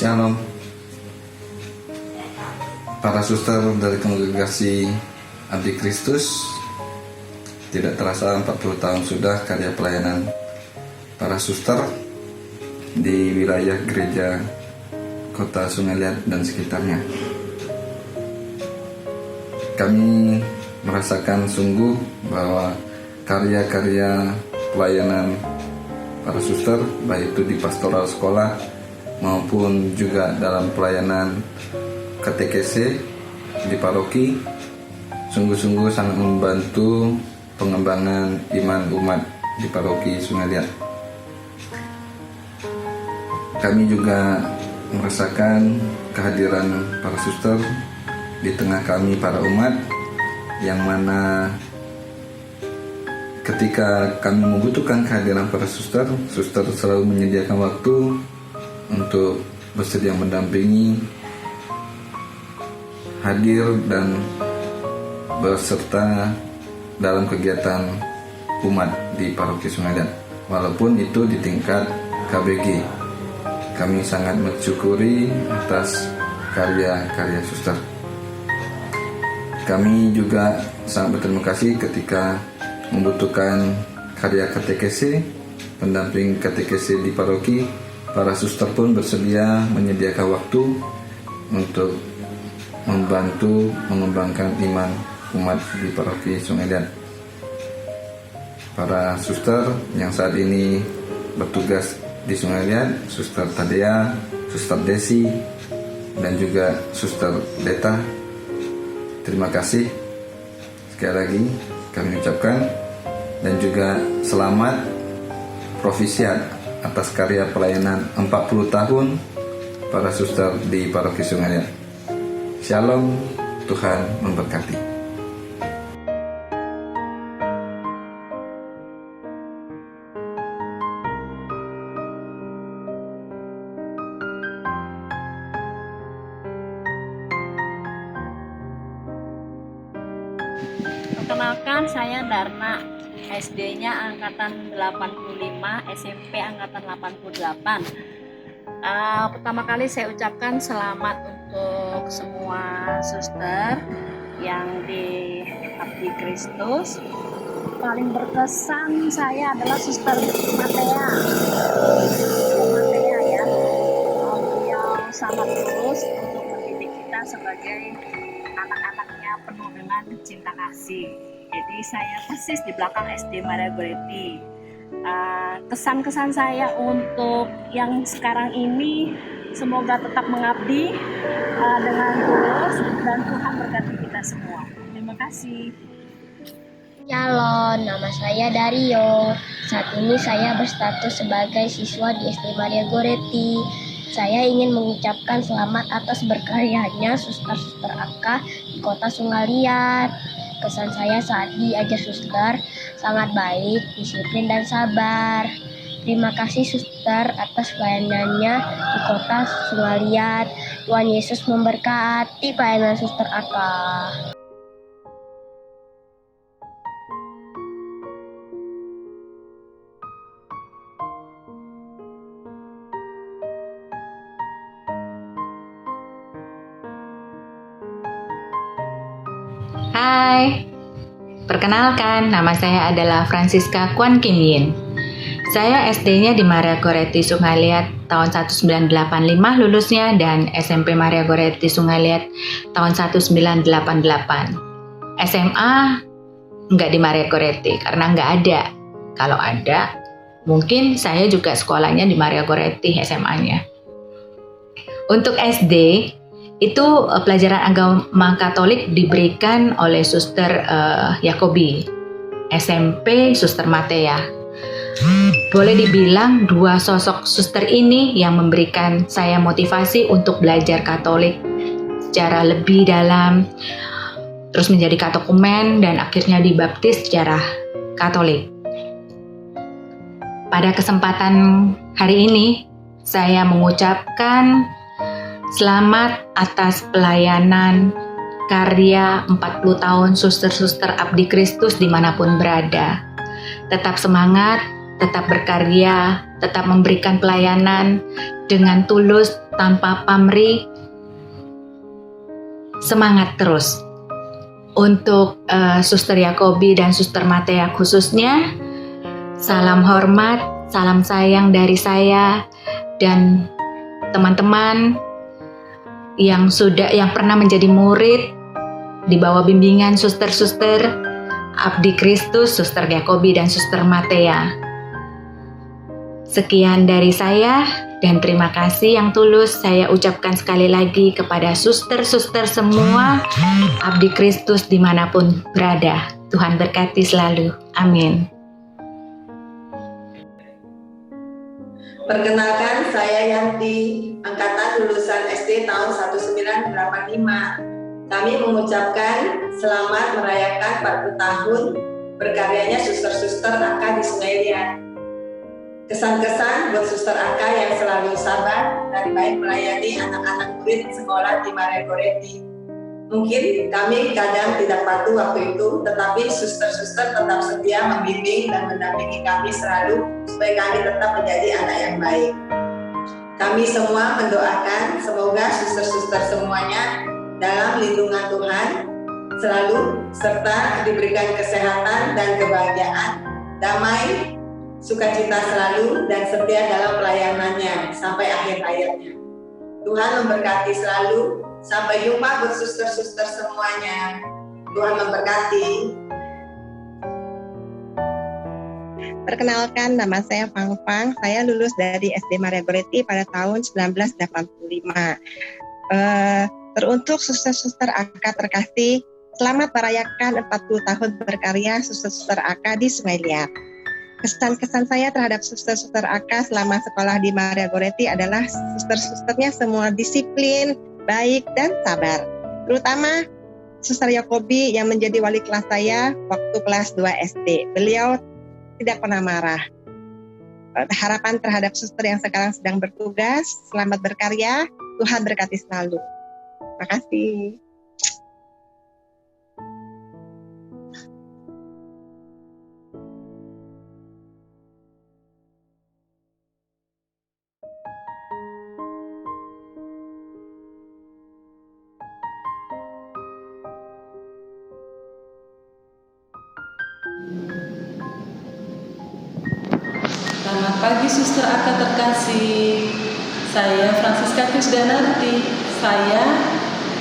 Shalom. Para suster dari Kongregasi Abdi Kristus, tidak terasa 40 tahun sudah karya pelayanan para suster di wilayah gereja Kota Sungai Liat dan sekitarnya. Kami merasakan sungguh bahwa karya-karya pelayanan para suster, baik itu di pastoral sekolah maupun juga dalam pelayanan KTKC di paroki, sungguh-sungguh sangat membantu pengembangan iman umat di paroki Sungai Liat. Kami juga merasakan kehadiran para suster di tengah kami para umat, yang mana ketika kami membutuhkan kehadiran para suster, suster selalu menyediakan waktu untuk bersedia mendampingi, hadir dan berserta dalam kegiatan umat di paroki Sungai Liat, walaupun itu di tingkat KBG. Kami sangat mensyukuri atas karya-karya suster. Kami juga sangat berterima kasih ketika membutuhkan karya KTKC, pendamping KTKC di paroki. Para suster pun bersedia menyediakan waktu untuk membantu mengembangkan iman umat di paroki Sungai Liat. Para suster yang saat ini bertugas di Sungai Liat, Suster Tadea, Suster Desi, dan juga Suster Deta, terima kasih sekali lagi kami ucapkan, dan juga selamat profisiat atas karya pelayanan 40 tahun para suster di paroki Sungai Liat. Shalom, Tuhan memberkati. Perkenalkan, saya Darna, SD-nya angkatan 85, SMP angkatan 88. Pertama kali saya ucapkan selamat untuk semua suster yang di Abdi Kristus. Paling berkesan saya adalah Suster Matea ya. Beliau sangat tulus untuk mendidik kita sebagai anak-anaknya penuh dengan cinta kasih. Jadi saya persis di belakang SD Maria Goretti. Kesan-kesan saya untuk yang sekarang ini, semoga tetap mengabdi dengan tulus, dan Tuhan berkati kita semua. Terima kasih. Shalom, nama saya Dario. Saat ini saya berstatus sebagai siswa di SD Maria Goretti. Saya ingin mengucapkan selamat atas berkaryanya suster-suster AK di Kota Sungai Liat. Kesan saya saat diajar suster sangat baik, disiplin dan sabar. Terima kasih suster atas pelayanannya di Kota Sungai Liat. Tuhan Yesus memberkati pelayanan suster AK. Hai, perkenalkan, nama saya adalah Francisca Kwan Kim Yin. Saya SD-nya di Maria Goretti Sungai Liat tahun 1985 lulusnya, dan SMP Maria Goretti Sungai Liat tahun 1988. SMA nggak di Maria Goretti karena nggak ada. Kalau ada, mungkin saya juga sekolahnya di Maria Goretti SMA-nya. Untuk SD, itu pelajaran agama Katolik diberikan oleh Suster Yakobi. SMP Suster Matea. Boleh dibilang dua sosok suster ini yang memberikan saya motivasi untuk belajar Katolik secara lebih dalam, terus menjadi katekumen, dan akhirnya dibaptis secara Katolik. Pada kesempatan hari ini, saya mengucapkan selamat atas pelayanan karya 40 tahun suster-suster Abdi Kristus dimanapun berada. Tetap semangat, tetap berkarya, tetap memberikan pelayanan dengan tulus tanpa pamrih, semangat terus. Untuk Suster Yakobi dan Suster Matea khususnya, salam hormat, salam sayang dari saya dan teman-teman yang pernah menjadi murid di bawah bimbingan suster-suster Abdi Kristus, Suster Yakobi dan Suster Matea. Sekian dari saya dan terima kasih yang tulus saya ucapkan sekali lagi kepada suster-suster semua Abdi Kristus dimanapun berada. Tuhan berkati selalu. Amin. Perkenalkan, saya Yanti, angkatan lulusan SD tahun 1985. Kami mengucapkan selamat merayakan 40 tahun berkaryanya suster-suster AK di Sungai Liat. Kesan-kesan buat Suster AK yang selalu sabar dan baik melayani anak-anak murid sekolah di Maria Goretti. Mungkin kami kadang tidak patuh waktu itu, tetapi suster-suster tetap setia membimbing dan mendampingi kami selalu supaya kami tetap menjadi anak yang baik. Kami semua mendoakan semoga suster-suster semuanya dalam lindungan Tuhan selalu serta diberikan kesehatan dan kebahagiaan, damai, sukacita selalu dan setia dalam pelayanannya sampai akhir hayatnya. Tuhan memberkati selalu. Sampai jumpa buat suster-suster semuanya. Tuhan memberkati. Perkenalkan, nama saya Fang Fang. Saya lulus dari SD Maria Goretti pada tahun 1985. Teruntuk suster-suster AK terkasih, selamat merayakan 40 tahun berkarya suster-suster AK di Sungai Liat. Kesan-kesan saya terhadap suster-suster AK selama sekolah di Maria Goretti adalah suster-susternya semua disiplin, baik dan sabar. Terutama Suster Yakobi yang menjadi wali kelas saya waktu kelas 2 SD. Beliau tidak pernah marah. Harapan terhadap suster yang sekarang sedang bertugas, selamat berkarya, Tuhan berkati selalu. Terima kasih. Selamat pagi Suster AK terkasih. Saya Francisca Krisdanarti. Saya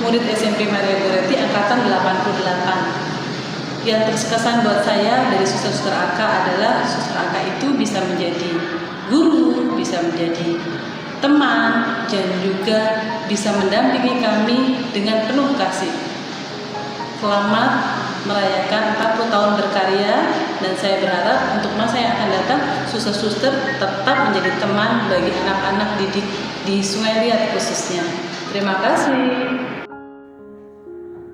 murid SMP Maria Goretti angkatan 88. Yang terkesan buat saya dari suster-suster AK adalah suster AK itu bisa menjadi guru, bisa menjadi teman, dan juga bisa mendampingi kami dengan penuh kasih. Selamat merayakan 40 tahun berkarya, dan saya berharap untuk masa yang akan datang suster-suster tetap menjadi teman bagi anak-anak didik di Sungai Liat khususnya. Terima kasih.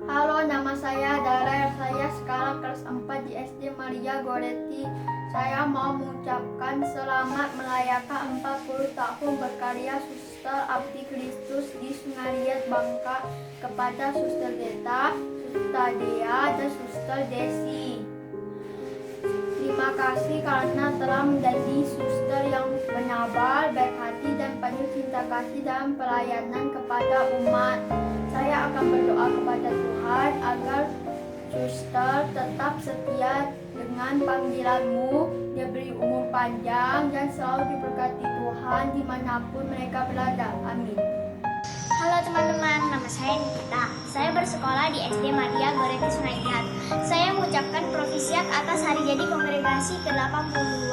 Halo, nama saya Dara. Saya sekarang kelas 4 di SD Maria Goretti. Saya mau mengucapkan selamat merayakan 40 tahun berkarya Suster Abdi Kristus di Sungai Liat Bangka kepada Suster Deta, Suster Dea, dan Suster Desi. Terima kasih karena telah menjadi suster yang penyabar, baik hati, dan penuh cinta kasih dalam pelayanan kepada umat. Saya akan berdoa kepada Tuhan agar suster tetap setia dengan panggilanmu, diberi umur panjang, dan selalu diberkati Tuhan dimanapun mereka berada. Amin. Halo teman-teman, nama saya Nikita. Saya bersekolah di SD Maria Goretti Sungai Liat. Saya mengucapkan profisiat atas hari jadi kongregasi ke-82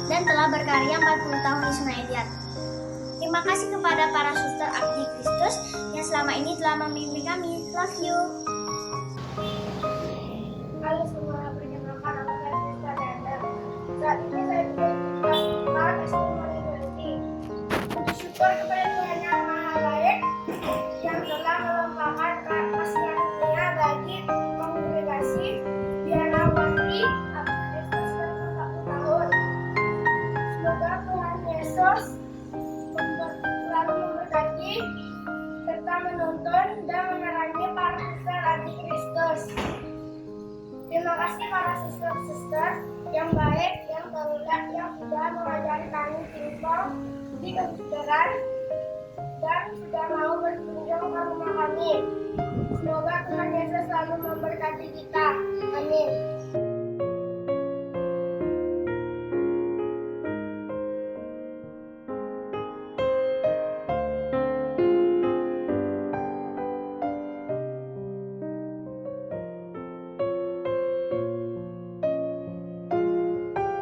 dan telah berkarya 40 tahun di Sungai Liat. Terima kasih kepada para suster Abdi Kristus yang selama ini telah membimbing kami. Love you. Halo semua, perkenalkan nama saya Krista Danda. Saat ini saya bertugas di SD Maria Goretti. Bersyukur kepada Tuhan yang Maha Baik yang telah melimpahkan kasih karunia bagi kongregasi Biara Bakti Abdi Kristus ke-40 tahun. Semoga Tuhan Yesus selalu memberkati serta menuntun dan menerangi para suster Abdi Kristus. Terima kasih para suster-suster yang baik, yang terlihat, yang sudah mengajari kami info di kesusaran dan sudah mau berkunjung ke rumah kami. Semoga Tuhan Yesus selalu memberkati kita. Amin.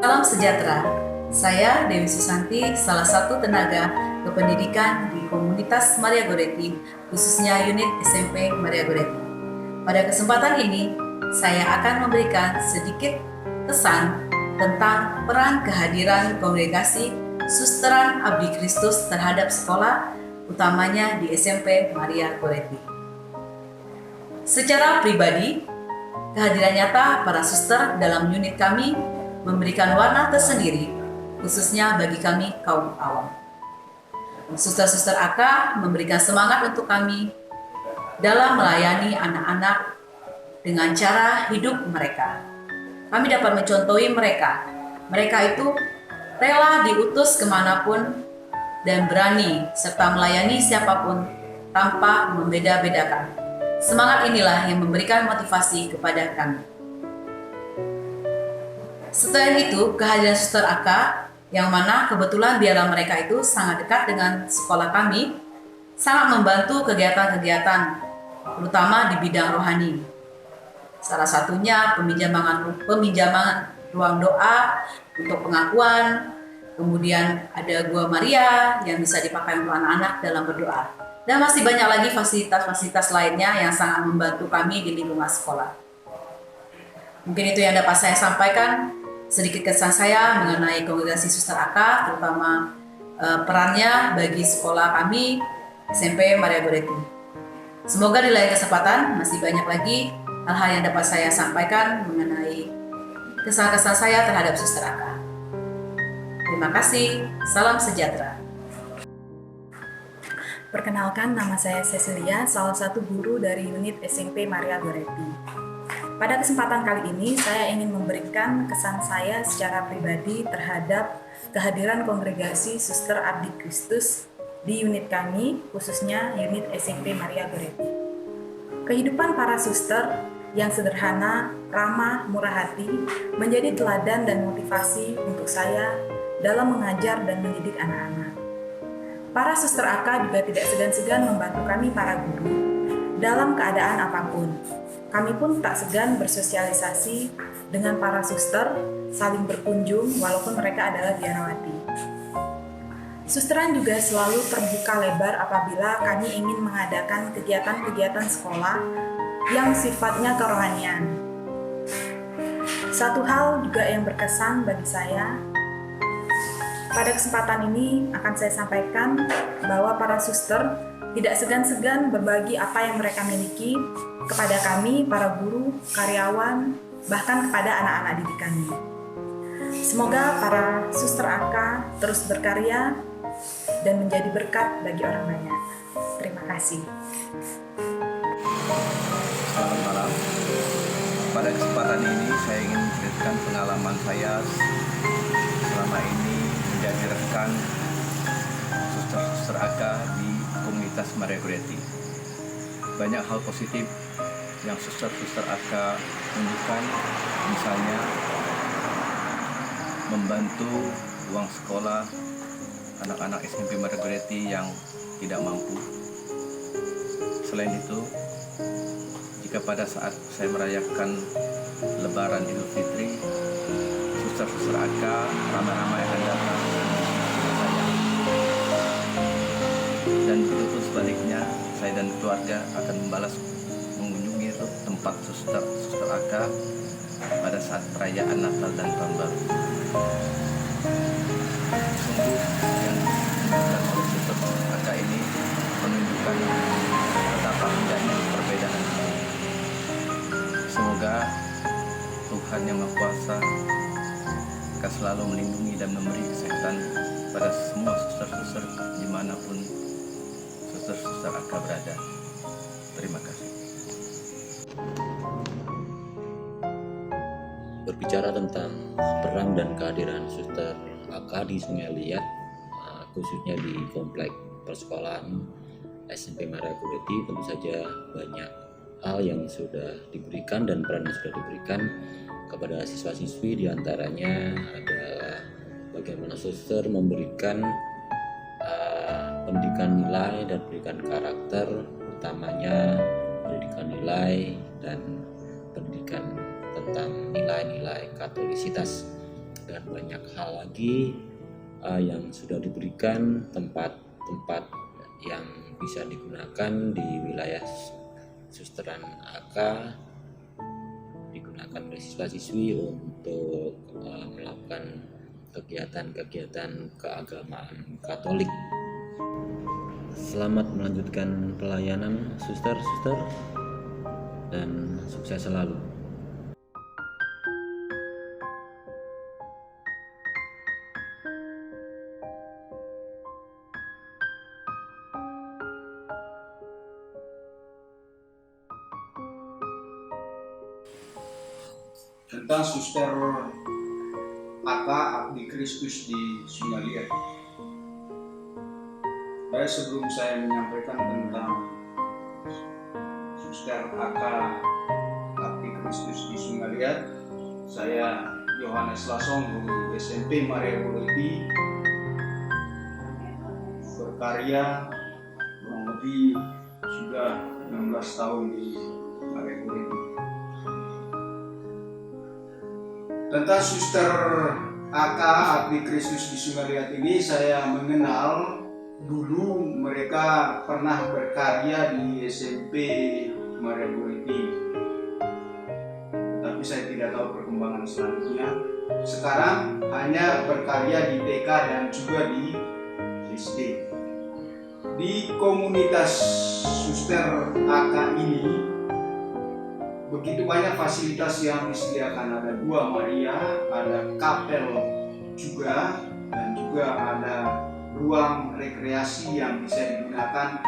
Salam sejahtera. Saya Dewi Susanti, salah satu tenaga kependidikan di komunitas Maria Goretti, khususnya unit SMP Maria Goretti. Pada kesempatan ini, saya akan memberikan sedikit kesan tentang peran kehadiran kongregasi Susteran Abdi Kristus terhadap sekolah, utamanya di SMP Maria Goretti. Secara pribadi, kehadiran nyata para suster dalam unit kami memberikan warna tersendiri, khususnya bagi kami kaum awam. Suster-suster AK memberikan semangat untuk kami dalam melayani anak-anak dengan cara hidup mereka. Kami dapat mencontohi mereka. Mereka itu rela diutus kemanapun dan berani serta melayani siapapun tanpa membeda-bedakan. Semangat inilah yang memberikan motivasi kepada kami. Selain itu, kehadiran suster AK yang mana kebetulan biarlah mereka itu sangat dekat dengan sekolah kami, sangat membantu kegiatan-kegiatan, terutama di bidang rohani. Salah satunya peminjaman ruang doa untuk pengakuan, kemudian ada Gua Maria yang bisa dipakai untuk anak-anak dalam berdoa. Dan masih banyak lagi fasilitas-fasilitas lainnya yang sangat membantu kami di lingkungan sekolah. Mungkin itu yang dapat saya sampaikan. Sedikit kesan saya mengenai kongregasi Suster AK, terutama perannya bagi sekolah kami SMP Maria Goretti. Semoga di lain kesempatan masih banyak lagi hal-hal yang dapat saya sampaikan mengenai kesan-kesan saya terhadap Suster AK. Terima kasih, salam sejahtera. Perkenalkan, nama saya Cecilia, salah satu guru dari unit SMP Maria Goretti. Pada kesempatan kali ini, saya ingin memberikan kesan saya secara pribadi terhadap kehadiran kongregasi Suster Abdi Kristus di unit kami, khususnya unit SMP Maria Goretti. Kehidupan para suster yang sederhana, ramah, murah hati, menjadi teladan dan motivasi untuk saya dalam mengajar dan mendidik anak-anak. Para suster AK juga tidak segan-segan membantu kami para guru dalam keadaan apapun. Kami pun tak segan bersosialisasi dengan para suster, saling berkunjung walaupun mereka adalah biarawati. Susteran juga selalu terbuka lebar apabila kami ingin mengadakan kegiatan-kegiatan sekolah yang sifatnya kerohanian. Satu hal juga yang berkesan bagi saya, pada kesempatan ini akan saya sampaikan bahwa para suster tidak segan-segan berbagi apa yang mereka miliki kepada kami, para guru, karyawan, bahkan kepada anak-anak didik kami. Semoga para suster AK terus berkarya dan menjadi berkat bagi orang banyak. Terima kasih. Selamat malam. Pada kesempatan ini saya ingin menceritakan pengalaman saya selama ini menjadi rekan suster AK di komunitas Maria Goretti. Banyak hal positif yang suster-suster AK tunjukkan, misalnya membantu uang sekolah anak-anak SMP Maria Goretti yang tidak mampu. Selain itu, jika pada saat saya merayakan Lebaran Idul Fitri, suster-suster AK ramai-ramai akan datang ke saya. Dan begitu pun sebaliknya, saya dan keluarga akan membalas mengunjungi tempat suster AK pada saat perayaan Natal dan Tahun Baru. Sungguh yang dilakukan oleh suster AK ini menunjukkan betapa indahnya perbedaan. Semoga Tuhan Yang Maha Kuasa akan selalu melindungi dan memberi kesehatan pada semua suster-suster dimanapun suster-suster AK berada. Terima kasih. Berbicara tentang peran dan kehadiran suster AK di Sungai Liat, khususnya di komplek persekolahan SMP Maria Goretti. Tentu saja banyak hal yang sudah diberikan dan peran yang sudah diberikan kepada siswa-siswi, diantaranya adalah bagaimana suster memberikan pendidikan nilai dan pendidikan karakter, utamanya pendidikan nilai dan pendidikan tentang nilai-nilai katolisitas, dan banyak hal lagi yang sudah diberikan, tempat-tempat yang bisa digunakan di wilayah susteran AK, digunakan oleh siswa-siswi untuk melakukan kegiatan-kegiatan keagamaan Katolik. Selamat melanjutkan pelayanan suster-suster dan sukses selalu. Tentang Suster Aka Abdi Kristus di Sungai. Sebelum saya menyampaikan tentang Suster Aka Abdi Kristus di Sungai, saya Yohanes Lasong, guru SMP Maria Goretti, berkarya kurang lebih sudah 16 tahun di Maria Goretti. Tentang Suster Aka Abdi Kristus di Sungai ini saya mengenal dulu, mereka pernah berkarya di SMP Maria Goretti, tetapi saya tidak tahu perkembangan selanjutnya. Sekarang hanya berkarya di TK dan juga di SD. Di komunitas Suster Aka ini begitu banyak fasilitas yang disediakan. Ada 2 Maria, ada kapel juga, dan juga ada ruang rekreasi yang bisa digunakan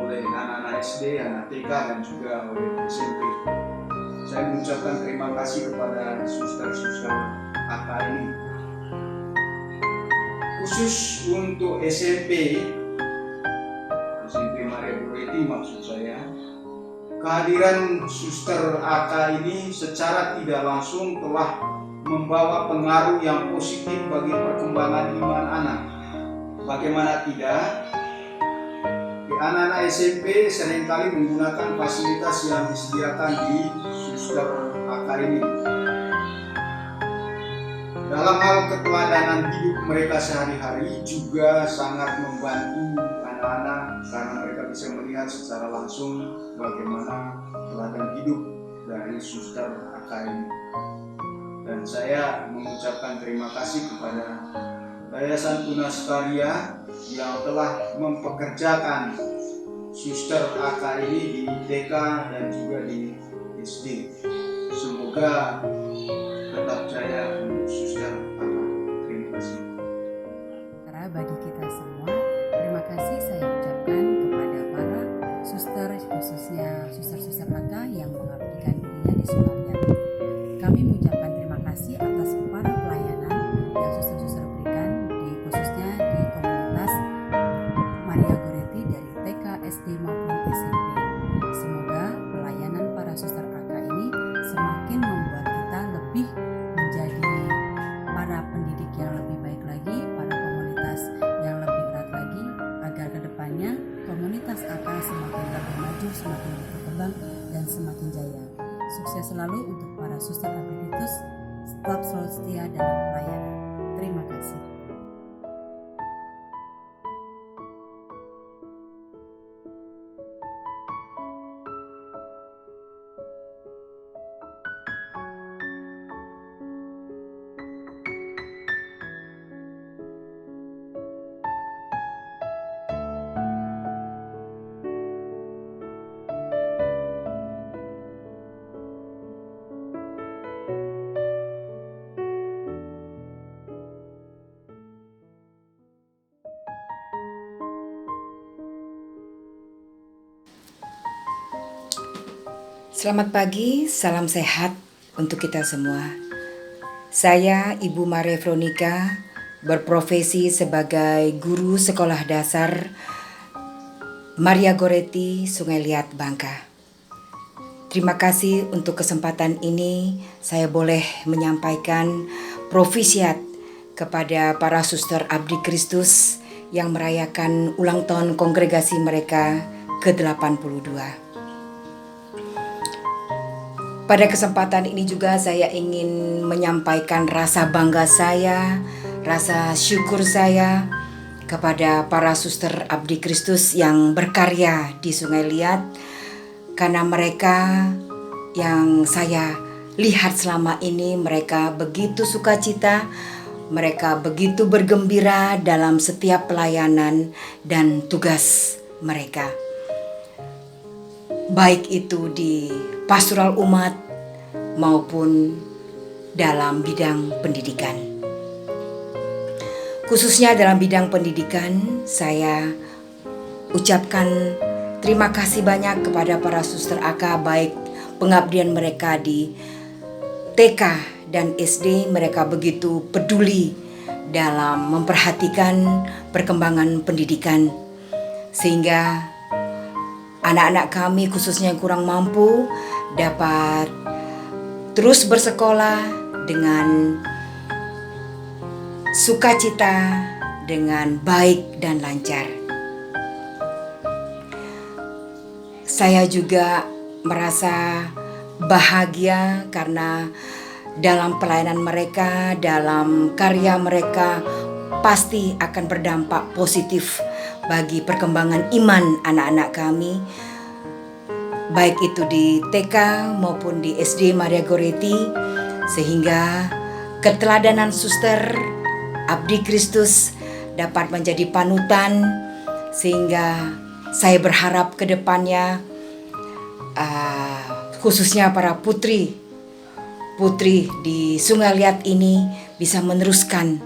oleh anak-anak SD, anak TK, dan juga oleh SMP. Saya mengucapkan terima kasih kepada suster-suster AK ini. Khusus untuk SMP Maria Goretti maksud saya, kehadiran Suster AK ini secara tidak langsung telah membawa pengaruh yang positif bagi perkembangan iman anak. Bagaimana tidak, anak-anak SMP seringkali menggunakan fasilitas yang disediakan di Suster AK ini. Dalam hal keteladanan hidup mereka sehari-hari juga sangat membantu anak-anak, karena mereka bisa melihat secara langsung bagaimana teladan hidup dari Suster AK ini. Dan saya mengucapkan terima kasih kepada Yayasan Tunas Karya yang telah mempekerjakan Suster AK ini di TK dan juga di SD. Semoga tetap jaya untuk Suster AK. Terima kasih. Bagi kita semua, terima kasih saya ucapkan kepada para suster, khususnya suster-suster AK yang mengabdikan dirinya di Sungai. Kami mengucapkan terima kasih atas para pelayanan yang suster-suster berikan, khususnya di komunitas Maria Goretti dari TK, SD maupun SMP. Semoga pelayanan para suster AK ini semakin membuat kita lebih menjadi para pendidik yang lebih baik lagi, para komunitas yang lebih erat lagi, agar kedepannya komunitas AK semakin lebih maju, semakin berkembang, dan semakin jaya. Sukses selalu untuk para suster aktivitas, tetap selalu setia dalam pelayanan. Terima kasih. Selamat pagi, salam sehat untuk kita semua. Saya Ibu Maria Veronica, berprofesi sebagai guru sekolah dasar Maria Goretti, Sungai Liat, Bangka. Terima kasih untuk kesempatan ini saya boleh menyampaikan profisiat kepada para suster Abdi Kristus yang merayakan ulang tahun kongregasi mereka ke-82. Pada kesempatan ini juga saya ingin menyampaikan rasa bangga saya, rasa syukur saya kepada para suster Abdi Kristus yang berkarya di Sungai Liat, karena mereka yang saya lihat selama ini mereka begitu sukacita, mereka begitu bergembira dalam setiap pelayanan dan tugas mereka. Baik itu di pastoral umat maupun dalam bidang pendidikan. Khususnya dalam bidang pendidikan, saya ucapkan terima kasih banyak kepada para suster AK, baik pengabdian mereka di TK dan SD, mereka begitu peduli dalam memperhatikan perkembangan pendidikan, sehingga anak-anak kami khususnya yang kurang mampu dapat terus bersekolah dengan sukacita, dengan baik dan lancar. Saya juga merasa bahagia karena dalam pelayanan mereka, dalam karya mereka pasti akan berdampak positif bagi perkembangan iman anak-anak kami, baik itu di TK maupun di SD Maria Goretti, sehingga keteladanan suster Abdi Kristus dapat menjadi panutan, sehingga saya berharap ke depannya khususnya para putri di Sungai Liat ini bisa meneruskan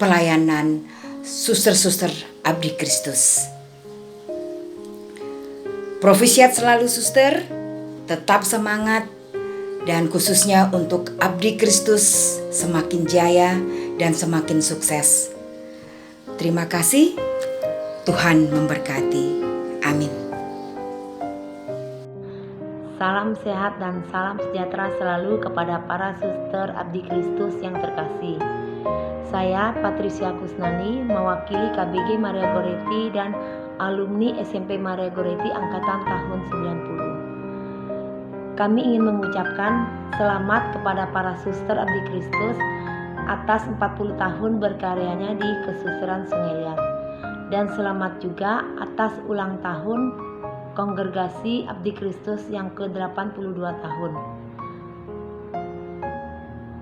pelayanan suster-suster Abdi Kristus. Profisiat selalu suster, tetap semangat, dan khususnya untuk Abdi Kristus semakin jaya dan semakin sukses. Terima kasih, Tuhan memberkati. Amin. Salam sehat dan salam sejahtera selalu kepada para suster Abdi Kristus yang terkasih. Saya Patricia Kusnani, mewakili KBG Maria Goretti dan alumni SMP Maria Goretti angkatan tahun 90. Kami ingin mengucapkan selamat kepada para suster Abdi Kristus atas 40 tahun berkaryanya di Kesusteran Sungai Liat, dan selamat juga atas ulang tahun Kongregasi Abdi Kristus yang ke-82 tahun.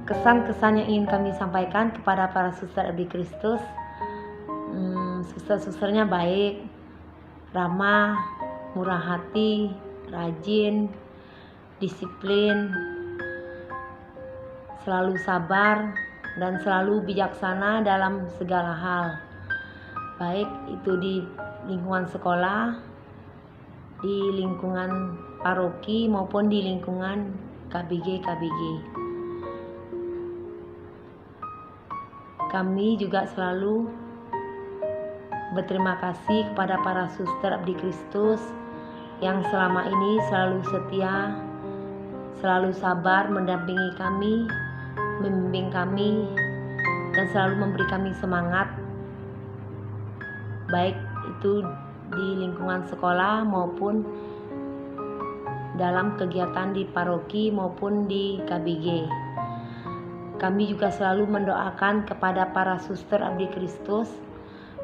Kesan-kesan yang ingin kami sampaikan kepada para suster Abdi Kristus, suster-susternya baik, ramah, murah hati, rajin, disiplin, selalu sabar, dan selalu bijaksana dalam segala hal, baik itu di lingkungan sekolah, di lingkungan paroki maupun di lingkungan KBG. Kami juga selalu berterima kasih kepada para suster Abdi Kristus yang selama ini selalu setia, selalu sabar mendampingi kami, membimbing kami, dan selalu memberi kami semangat, baik itu di lingkungan sekolah maupun dalam kegiatan di paroki maupun di KBG. Kami juga selalu mendoakan kepada para suster Abdi Kristus,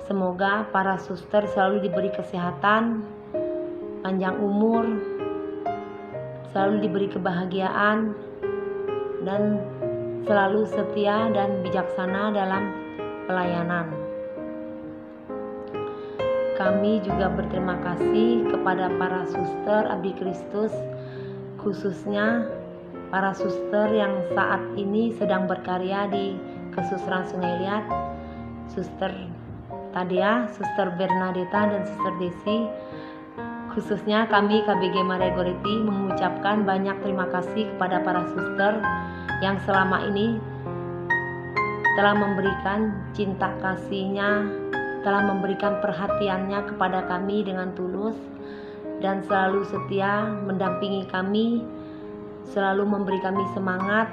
semoga para suster selalu diberi kesehatan, panjang umur, selalu diberi kebahagiaan, dan selalu setia dan bijaksana dalam pelayanan. Kami juga berterima kasih kepada para suster Abdi Kristus, khususnya para suster yang saat ini sedang berkarya di Kesusteran Sungai Liat, Suster Tadia, Suster Bernadetta, dan Suster Desi. Khususnya kami KBG Maria Goretti mengucapkan banyak terima kasih kepada para suster yang selama ini telah memberikan cinta kasihnya telah memberikan perhatiannya kepada kami dengan tulus dan selalu setia mendampingi kami, selalu memberi kami semangat,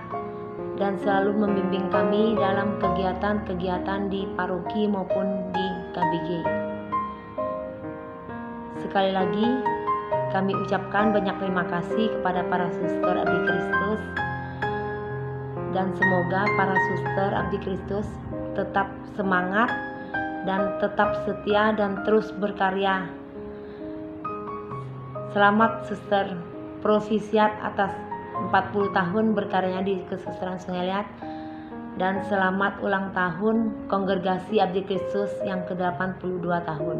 dan selalu membimbing kami dalam kegiatan-kegiatan di paroki maupun di KBG. Sekali lagi, kami ucapkan banyak terima kasih kepada para suster Abdi Kristus, dan semoga para suster Abdi Kristus tetap semangat dan tetap setia dan terus berkarya. Selamat Suster Provisiat atas 40 tahun berkaryanya di Kesusteran Sungai Liat, dan selamat ulang tahun Kongregasi Abdi Kristus yang ke-82 tahun.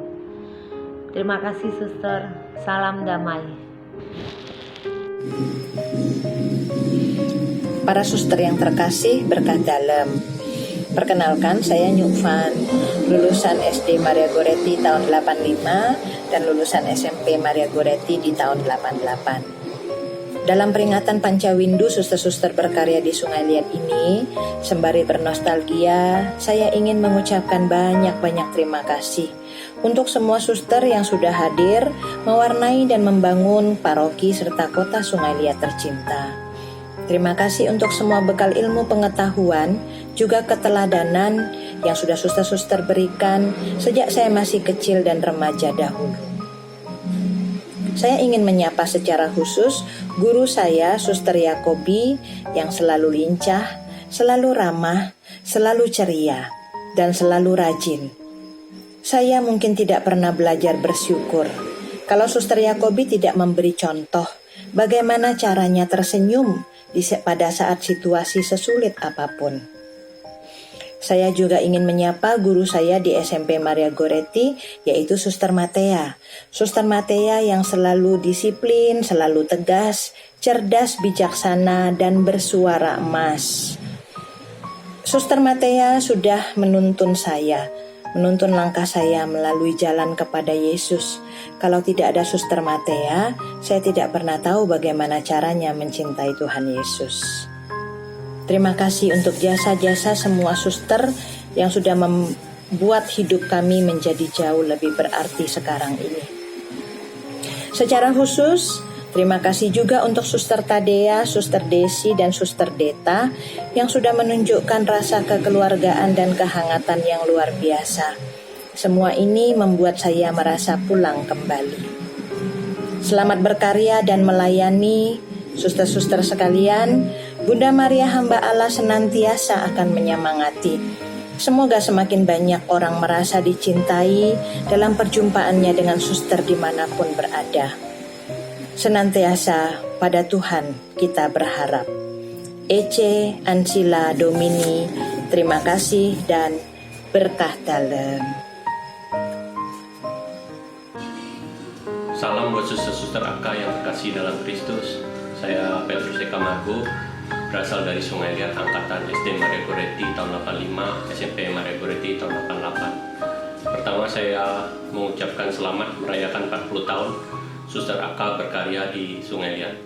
Terima kasih Suster, salam damai. Para suster yang terkasih, berkah dalam. Perkenalkan, saya Nyufan, lulusan SD Maria Goretti tahun 85 dan lulusan SMP Maria Goretti di tahun 88. Dalam peringatan Pancawindu suster-suster berkarya di Sungai Liat ini, sembari bernostalgia, saya ingin mengucapkan banyak-banyak terima kasih untuk semua suster yang sudah hadir, mewarnai dan membangun paroki serta kota Sungai Liat tercinta. Terima kasih untuk semua bekal ilmu pengetahuan, juga keteladanan yang sudah suster-suster berikan sejak saya masih kecil dan remaja dahulu. Saya ingin menyapa secara khusus guru saya, Suster Yakobi, yang selalu lincah, selalu ramah, selalu ceria, dan selalu rajin. Saya mungkin tidak pernah belajar bersyukur kalau Suster Yakobi tidak memberi contoh bagaimana caranya tersenyum pada saat situasi sesulit apapun. Saya juga ingin menyapa guru saya di SMP Maria Goretti, yaitu Suster Matea. Suster Matea yang selalu disiplin, selalu tegas, cerdas, bijaksana, dan bersuara emas. Suster Matea sudah menuntun saya, menuntun langkah saya melalui jalan kepada Yesus. Kalau tidak ada Suster Matea, saya tidak pernah tahu bagaimana caranya mencintai Tuhan Yesus. Terima kasih untuk jasa-jasa semua suster yang sudah membuat hidup kami menjadi jauh lebih berarti sekarang ini. Secara khusus, terima kasih juga untuk Suster Tadea, Suster Desi, dan Suster Deta yang sudah menunjukkan rasa kekeluargaan dan kehangatan yang luar biasa. Semua ini membuat saya merasa pulang kembali. Selamat berkarya dan melayani, suster-suster sekalian. Bunda Maria hamba Allah senantiasa akan menyemangati. Semoga semakin banyak orang merasa dicintai dalam perjumpaannya dengan suster dimanapun berada. Senantiasa pada Tuhan kita berharap. Ece Ancila Domini, terima kasih dan berkah dalam. Salam buat suster-suster AK yang terkasih dalam Kristus. Saya Petrus Eka Margo, berasal dari Sungai Liat angkatan SD Maria Goretti tahun 85, SMP Maria Goretti tahun 88. Pertama saya mengucapkan selamat merayakan 40 tahun Suster AK berkarya di Sungai Liat.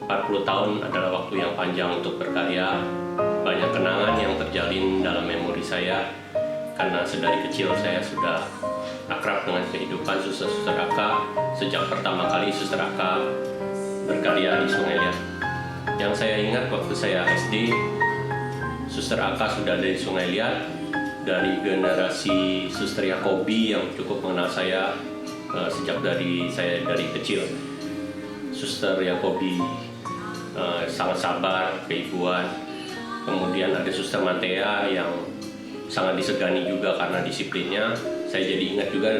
40 tahun adalah waktu yang panjang untuk berkarya. Banyak kenangan yang terjalin dalam memori saya karena sedari kecil saya sudah akrab dengan kehidupan suster-suster AK sejak pertama kali Suster AK berkarya di Sungai Liat. Yang saya ingat waktu saya SD, Suster AK sudah dari Sungai Liat, dari generasi Suster Yakobi yang cukup mengenal saya sejak saya dari kecil. Suster Yakobi sangat sabar, keibuan. Kemudian ada Suster Matea yang sangat disegani juga karena disiplinnya. Saya jadi ingat juga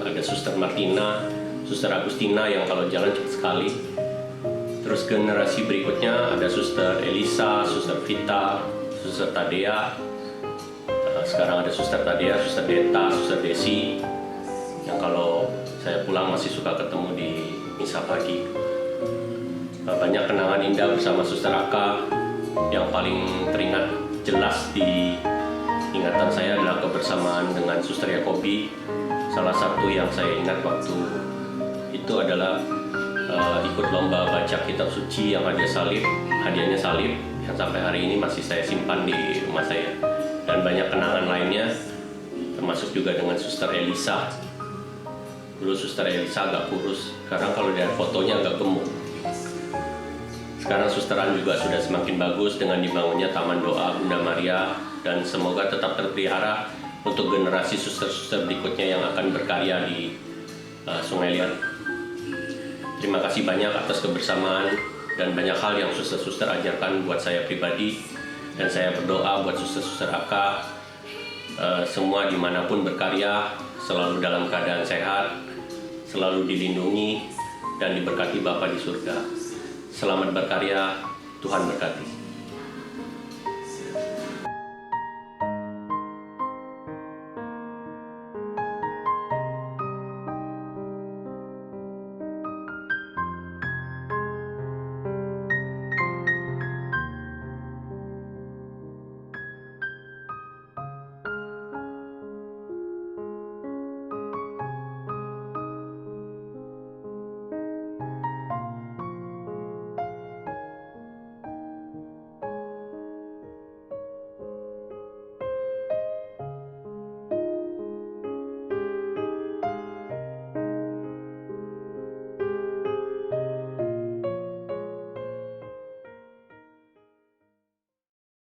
ada Suster Martina, Suster Agustina yang kalau jalan cepat sekali. Terus generasi berikutnya ada Suster Elisa, Suster Vita, Suster Tadea. Sekarang ada Suster Tadea, Suster Deta, Suster Desi, yang kalau saya pulang masih suka ketemu di misa pagi. Banyak kenangan indah bersama Suster Aka. Yang paling teringat jelas di ingatan saya adalah kebersamaan dengan Suster Yakobi. Salah satu yang saya ingat waktu itu adalah ikut lomba baca kitab suci yang hadiahnya salib yang sampai hari ini masih saya simpan di rumah saya, dan banyak kenangan lainnya termasuk juga dengan Suster Elisa. Dulu Suster Elisa agak kurus, sekarang kalau lihat fotonya agak gemuk. Sekarang susteran juga sudah semakin bagus dengan dibangunnya Taman Doa Bunda Maria, dan semoga tetap terpelihara untuk generasi suster-suster berikutnya yang akan berkarya di Sungai Liat. Terima kasih banyak atas kebersamaan dan banyak hal yang suster-suster ajarkan buat saya pribadi, dan saya berdoa buat suster-suster AK semua dimanapun berkarya selalu dalam keadaan sehat, selalu dilindungi dan diberkati Bapa di surga. Selamat berkarya, Tuhan berkati.